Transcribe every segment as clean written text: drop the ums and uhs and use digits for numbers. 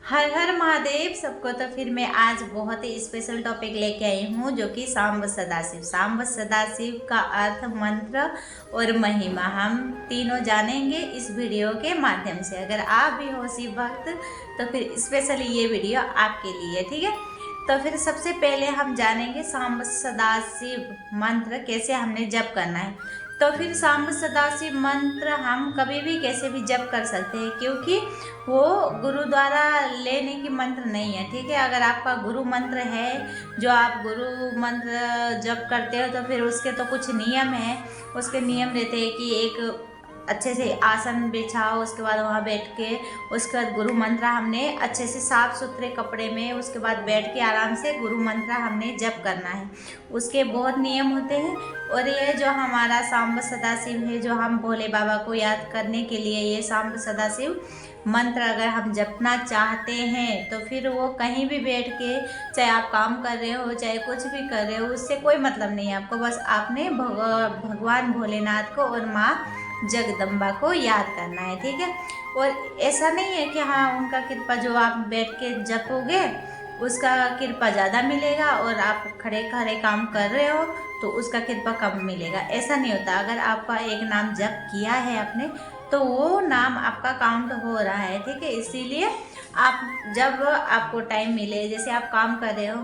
हर हर महादेव सबको। तो फिर मैं आज बहुत ही स्पेशल टॉपिक लेके आई हूँ जो कि सांब सदाशिव। सांब सदाशिव का अर्थ, मंत्र और महिमा हम तीनों जानेंगे इस वीडियो के माध्यम से। अगर आप भी हो शिव भक्त तो फिर स्पेशली ये वीडियो आपके लिए, ठीक है। तो फिर सबसे पहले हम जानेंगे सांब सदाशिव मंत्र कैसे हमने जप करना है। तो फिर सांब सदाशिव मंत्र हम कभी भी कैसे भी जप कर सकते हैं, क्योंकि वो गुरु द्वारा लेने की मंत्र नहीं है, ठीक है। अगर आपका गुरु मंत्र है, जो आप गुरु मंत्र जप करते हो, तो फिर उसके तो कुछ नियम है। उसके नियम रहते हैं कि एक अच्छे से आसन बिछाओ, उसके बाद वहाँ बैठ के, उसके बाद गुरु मंत्र हमने अच्छे से साफ सुथरे कपड़े में, उसके बाद बैठ के आराम से गुरु मंत्र हमने जप करना है। उसके बहुत नियम होते हैं। और ये जो हमारा सांब सदाशिव है, जो हम भोले बाबा को याद करने के लिए ये सांब सदाशिव मंत्र अगर हम जपना चाहते हैं, तो फिर वो कहीं भी बैठ के, चाहे आप काम कर रहे हो, चाहे कुछ भी कर रहे हो, उससे कोई मतलब नहीं है आपको। बस आपने भगवान भोलेनाथ को और माँ जगदम्बा को याद करना है, ठीक है। और ऐसा नहीं है कि हाँ, उनका कृपा जो आप बैठ के जपोगे उसका कृपा ज़्यादा मिलेगा, और आप खड़े खड़े काम कर रहे हो तो उसका कृपा कम मिलेगा। ऐसा नहीं होता। अगर आपका एक नाम जप किया है आपने, तो वो नाम आपका काउंट हो रहा है, ठीक है। इसीलिए आप जब आपको टाइम मिले, जैसे आप काम कर रहे हो,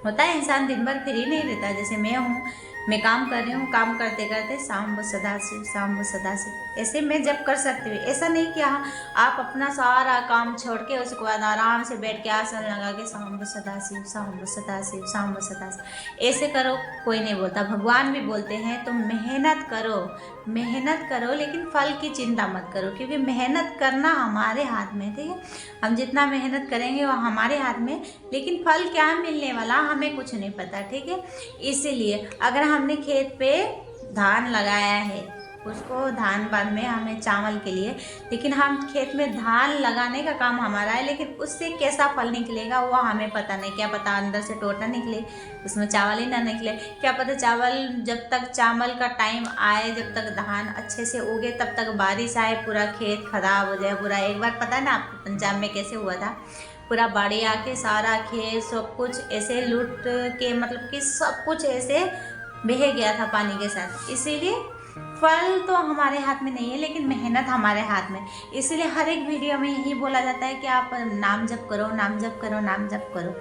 होता है इंसान दिन भर फ्री नहीं रहता। जैसे मैं हूँ, मैं काम कर रही हूँ, काम करते करते सांब सदाशिव सांब सदाशिव ऐसे मैं जब कर सकती हूँ। ऐसा नहीं कि हाँ, आप अपना सारा काम छोड़ के उसके बाद आराम से बैठ के आसन लगा के सांब सदाशिव सांब सदाशिव सांब सदाशिव ऐसे करो। कोई नहीं बोलता, भगवान भी बोलते हैं तुम मेहनत करो, मेहनत करो, लेकिन फल की चिंता मत करो, क्योंकि मेहनत करना हमारे हाथ में, ठीक है। हम जितना मेहनत करेंगे वो हमारे हाथ में, लेकिन फल क्या मिलने वाला हमें कुछ नहीं पता, ठीक है। इसीलिए अगर हमने खेत पे धान लगाया है, उसको धान बाद में हमें चावल के लिए, लेकिन हम खेत में धान लगाने का काम हमारा है, लेकिन उससे कैसा फल निकलेगा वो हमें पता नहीं। क्या पता अंदर से टोटा निकले, उसमें चावल ही ना निकले। क्या पता चावल, जब तक चावल का टाइम आए, जब तक धान अच्छे से उगे, तब तक बारिश आए, पूरा खेत खराब हो जाए पूरा। एक बार पता है ना आपको पंजाब में कैसे हुआ था, पूरा बाढ़ आके सारा खेत सब कुछ ऐसे लूट के, मतलब कि सब कुछ ऐसे बह गया था पानी के साथ। इसीलिए फल तो हमारे हाथ में नहीं है, लेकिन मेहनत हमारे हाथ में। इसीलिए हर एक वीडियो में यही बोला जाता है कि आप नाम जप करो, नाम जप करो, नाम जप करो।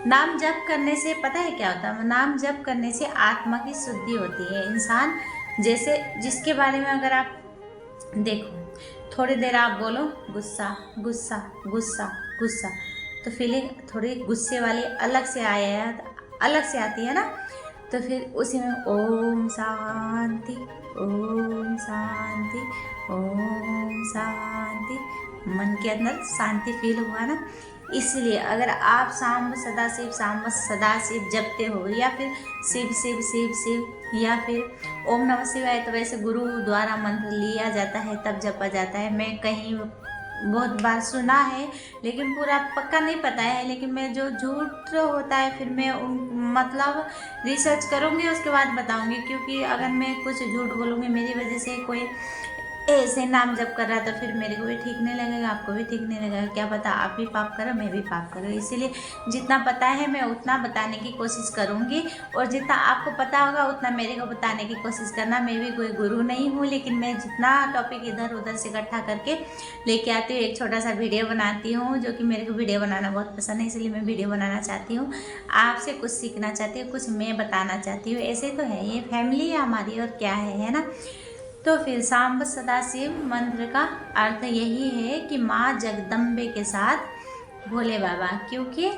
नाम जप करने से पता है क्या होता है? नाम जप करने से आत्मा की शुद्धि होती है। इंसान जैसे, जिसके बारे में अगर आप देखो, थोड़ी देर आप बोलो गुस्सा गुस्सा गुस्सा गुस्सा, तो फीलिंग थोड़ी गुस्से वाली अलग से अलग से आती है ना। तो फिर उसी में ओम शांति, ओम शांति, ओम शांति, मन के अंदर शांति फील हुआ ना। इसलिए अगर आप सांब सदाशिव जपते हो, या फिर शिव शिव शिव शिव, या फिर ओम नमः शिवाय, तो वैसे गुरु द्वारा मंत्र लिया जाता है तब जपा जाता है। मैं कहीं बहुत बार सुना है, लेकिन पूरा पक्का नहीं पता है। लेकिन मैं जो झूठ होता है, फिर मैं मतलब रिसर्च करूँगी, उसके बाद बताऊँगी। क्योंकि अगर मैं कुछ झूठ बोलूँगी, मेरी वजह से कोई ऐसे नाम जप कर रहा, तो फिर मेरे को भी ठीक नहीं लगेगा, आपको भी ठीक नहीं लगेगा। क्या पता आप भी पाप करो, मैं भी पाप करूँ। इसीलिए जितना पता है मैं उतना बताने की कोशिश करूँगी, और जितना आपको पता होगा उतना मेरे को बताने की कोशिश करना। मैं भी कोई गुरु नहीं हूँ, लेकिन मैं जितना टॉपिक इधर उधर से इकट्ठा करके लेके आती हूँ, एक छोटा सा वीडियो बनाती हूँ, जो कि मेरे को वीडियो बनाना बहुत पसंद है। इसलिए मैं वीडियो बनाना चाहती हूँ, आपसे कुछ सीखना चाहती हूँ, कुछ मैं बताना चाहती हूँ। ऐसे तो है, ये फैमिली है हमारी, और क्या है ना। तो फिर सांब सदाशिव मंत्र का अर्थ यही है कि माँ जगदम्बे के साथ भोले बाबा, क्योंकि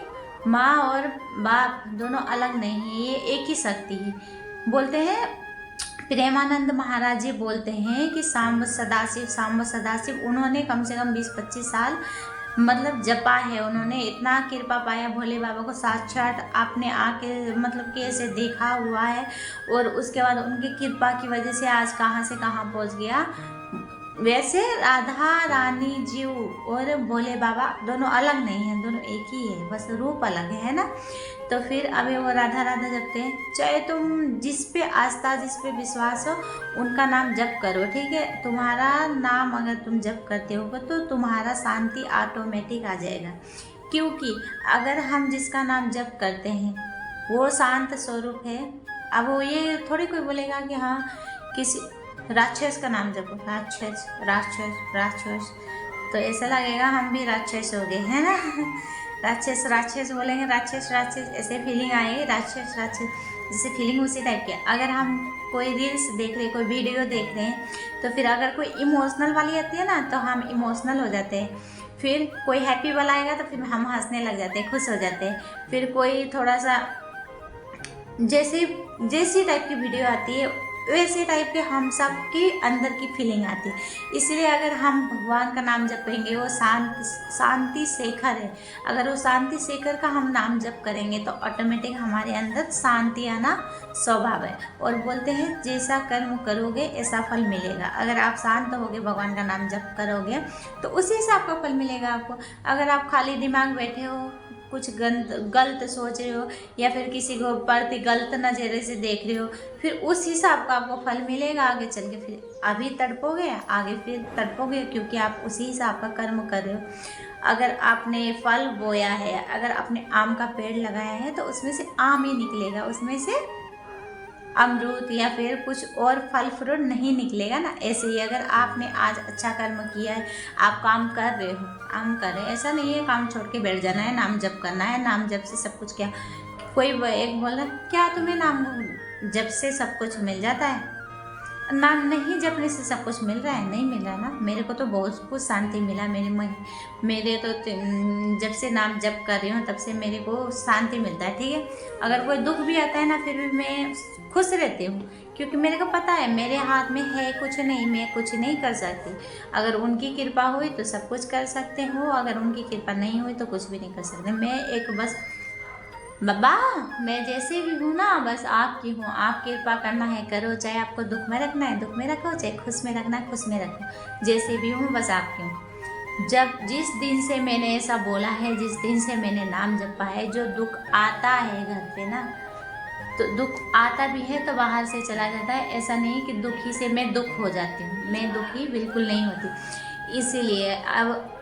माँ और बाप दोनों अलग नहीं है, ये एक ही शक्ति है। बोलते हैं प्रेमानंद महाराज जी बोलते हैं कि सांब सदाशिव उन्होंने कम से कम 20-25 साल मतलब जपा है। उन्होंने इतना कृपा पाया भोले बाबा को, साक्षात आपने आके मतलब कि ऐसे देखा हुआ है, और उसके बाद उनकी कृपा की वजह से आज कहाँ से कहाँ पहुँच गया। वैसे राधा रानी जी और भोले बाबा दोनों अलग नहीं हैं, दोनों एक ही है, बस रूप अलग है ना। तो फिर अभी वो राधा राधा जपते हैं। चाहे तुम जिस पे आस्था, जिस पे विश्वास हो, उनका नाम जप करो, ठीक है। तुम्हारा नाम अगर तुम जप करते हो तो तुम्हारा शांति ऑटोमेटिक आ जाएगा। क्योंकि अगर हम जिसका नाम जप करते हैं वो शांत स्वरूप है। अब वो ये थोड़ी कोई बोलेगा कि हाँ किसी राक्षस का नाम जपो, राक्षस राक्षस राक्षस, तो ऐसा लगेगा हम भी राक्षस हो गए, है ना। राक्षस राक्षस बोलेंगे, राक्षस राक्षस, ऐसे फीलिंग आएगी, राक्षस राक्षस, जैसे फीलिंग उसी टाइप की। अगर हम कोई रील्स देख रहे, कोई वीडियो देख रहे हैं, तो फिर अगर कोई इमोशनल वाली आती है ना, तो हम इमोशनल हो जाते हैं। फिर कोई हैप्पी वाला आएगा तो फिर हम हंसने लग जाते हैं, खुश हो जाते हैं। फिर कोई थोड़ा सा जैसी टाइप की वीडियो आती है वैसे टाइप के हम सब के अंदर की फीलिंग आती है। इसलिए अगर हम भगवान का नाम जपेंगे, वो शांति शेखर है, अगर वो शांति शेखर का हम नाम जप करेंगे तो ऑटोमेटिक हमारे अंदर शांति आना स्वभाव है। और बोलते हैं जैसा कर्म करोगे ऐसा फल मिलेगा। अगर आप शांत होगे, भगवान का नाम जप करोगे, तो उसी हिसाब का फल मिलेगा आपको। अगर आप खाली दिमाग बैठे हो, कुछ गलत सोच रहे हो, या फिर किसी को प्रति गलत नज़रिए से देख रहे हो, फिर उस हिसाब का आपको फल मिलेगा आगे चल के। फिर अभी तड़पोगे, आगे फिर तड़पोगे, क्योंकि आप उसी हिसाब का कर्म कर रहे हो। अगर आपने फल बोया है, अगर आपने आम का पेड़ लगाया है, तो उसमें से आम ही निकलेगा, उसमें से अमरूद या फिर कुछ और फल फ्रूट नहीं निकलेगा ना। ऐसे ही अगर आपने आज अच्छा कर्म किया है, आप काम कर रहे हो, काम कर रहे हैं, ऐसा नहीं है काम छोड़ के बैठ जाना है, नाम जप करना है, नाम जप से सब कुछ। क्या कोई एक बोल रहा क्या तुम्हें नाम जप से सब कुछ मिल जाता है? नाम नहीं जपने से सब कुछ मिल रहा है? नहीं मिल रहा ना। मेरे को तो बहुत कुछ शांति मिला, मेरे तो जब से नाम जप कर रही हूँ तब से मेरे को शांति मिलता है, ठीक है। अगर कोई दुख भी आता है ना, फिर भी मैं खुश रहती हूँ, क्योंकि मेरे को पता है मेरे हाथ में है कुछ नहीं, मैं कुछ नहीं कर सकती। अगर उनकी कृपा हुई तो सब कुछ कर सकते हो, अगर उनकी कृपा नहीं हुई तो कुछ भी नहीं कर सकते। मैं एक बस बाबा, मैं जैसे भी हूँ ना, बस आपकी हूँ, आप कृपा करना है करो, चाहे आपको दुख में रखना है दुख में रखो, चाहे खुश में रखना है खुश में रखो, जैसे भी हूँ बस आपकी हूँ। जिस दिन से मैंने ऐसा बोला है, जिस दिन से मैंने नाम जपा है, जो दुख आता है घर पे ना, तो दुख आता भी है तो बाहर से चला जाता है। ऐसा नहीं कि दुखी से मैं दुख हो जाती हूँ, मैं दुखी बिल्कुल नहीं होती। इसीलिए अब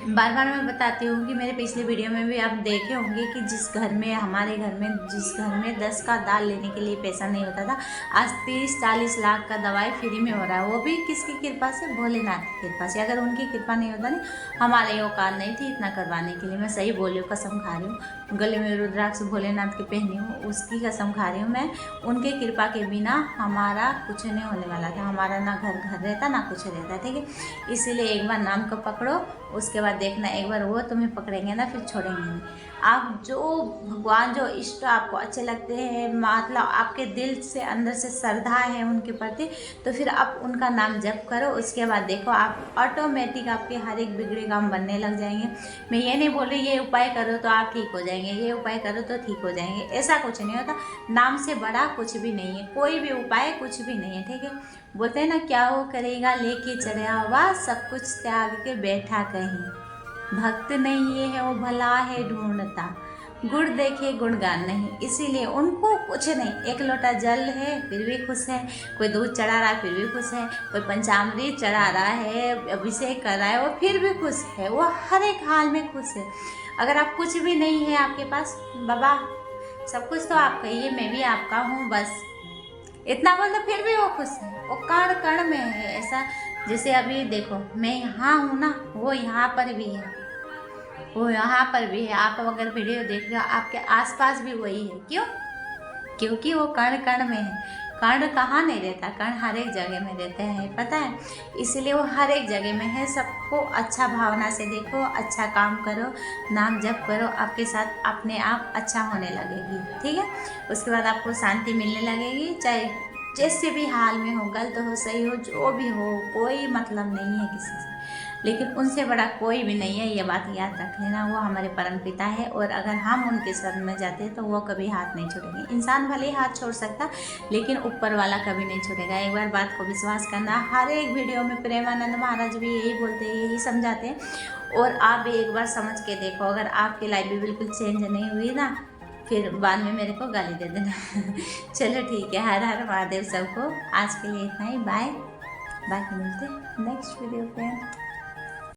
बार बार मैं बताती हूँ कि मेरे पिछले वीडियो में भी आप देखे होंगे कि हमारे घर में जिस घर में 10 का दाल लेने के लिए पैसा नहीं होता था, आज 30-40 लाख का दवाई फ्री में हो रहा है। वो भी किसकी कृपा से? भोलेनाथ की कृपा से। अगर उनकी कृपा नहीं होता नहीं, हमारे औकात नहीं थी इतना करवाने के लिए। मैं सही बोल रही हूँ, कसम खा रही हूँ, गले में रुद्राक्ष भोलेनाथ की पहनी हूँ, उसकी कसम खा रही हूँ मैं। उनके कृपा के बिना हमारा कुछ नहीं होने वाला था, हमारा ना घर रहता ना कुछ रहता, ठीक है। इसीलिए एक बार नाम को पकड़ो, उसके बाद देखना, एक बार वो तुम्हें पकड़ेंगे ना फिर छोड़ेंगे नहीं। आप जो भगवान, जो इष्ट आपको अच्छे लगते हैं, मतलब आपके दिल से अंदर से श्रद्धा है उनके प्रति, तो फिर आप उनका नाम जप करो। उसके बाद देखो आप ऑटोमेटिक आपके हर एक बिगड़े काम बनने लग जाएंगे। मैं ये नहीं बोल रही ये उपाय करो तो आप ठीक हो जाएंगे, ये उपाय करो तो ठीक हो जाएंगे, ऐसा कुछ नहीं होता। नाम से बड़ा कुछ भी नहीं है, कोई भी उपाय कुछ भी नहीं है, ठीक है। बोलते हैं ना, क्या वो करेगा लेके चढ़ा हुआ, सब कुछ त्याग के बैठा कहीं, भक्त नहीं ये है वो भला है ढूंढता, गुड़ देखे गुणगान नहीं। इसीलिए उनको कुछ नहीं, एक लोटा जल है फिर भी खुश है, कोई दूध चढ़ा रहा है फिर भी खुश है, कोई पंचामृत चढ़ा रहा है, अभिषेक कर रहा है, वो फिर भी खुश है, वो हर एक हाल में खुश है। अगर आप कुछ भी नहीं है आपके पास, बाबा सब कुछ तो आपका ही है, मैं भी आपका हूँ, बस इतना बोल दो, फिर भी वो खुश है, वो कण कण में है। ऐसा जैसे अभी देखो मैं यहाँ हूँ ना, वो यहाँ पर भी है, वो यहाँ पर भी है। आप अगर वीडियो देख रहे हो, आपके आसपास भी वही है। क्यों? क्योंकि वो कण कण में है। कण कहाँ नहीं रहता, कण हर एक जगह में रहते हैं, पता है। इसलिए वो हर एक जगह में है। सबको अच्छा भावना से देखो, अच्छा काम करो, नाम जप करो, आपके साथ अपने आप अच्छा होने लगेगी, ठीक है। उसके बाद आपको शांति मिलने लगेगी, चाहे जैसे भी हाल में हो, गलत हो सही हो, जो भी हो, कोई मतलब नहीं है किसी से। लेकिन उनसे बड़ा कोई भी नहीं है, ये बात याद रख लेना। वो हमारे परम पिता है और अगर हम उनके शरण में जाते हैं तो वो कभी हाथ नहीं छोड़ेंगे। इंसान भले ही हाथ छोड़ सकता, लेकिन ऊपर वाला कभी नहीं छोड़ेगा। एक बार बात को विश्वास करना। हर एक वीडियो में प्रेमानंद महाराज भी यही बोलते हैं, यही समझाते हैं, और आप भी एक बार समझ के देखो। अगर आपकी लाइफ भी बिल्कुल चेंज नहीं हुई ना, फिर बाद में मेरे को गाली दे देना। चलो ठीक है, हर हर महादेव सबको। आज के लिए इतना ही, बाय। बाकी मिलते हैं नेक्स्ट वीडियो पे।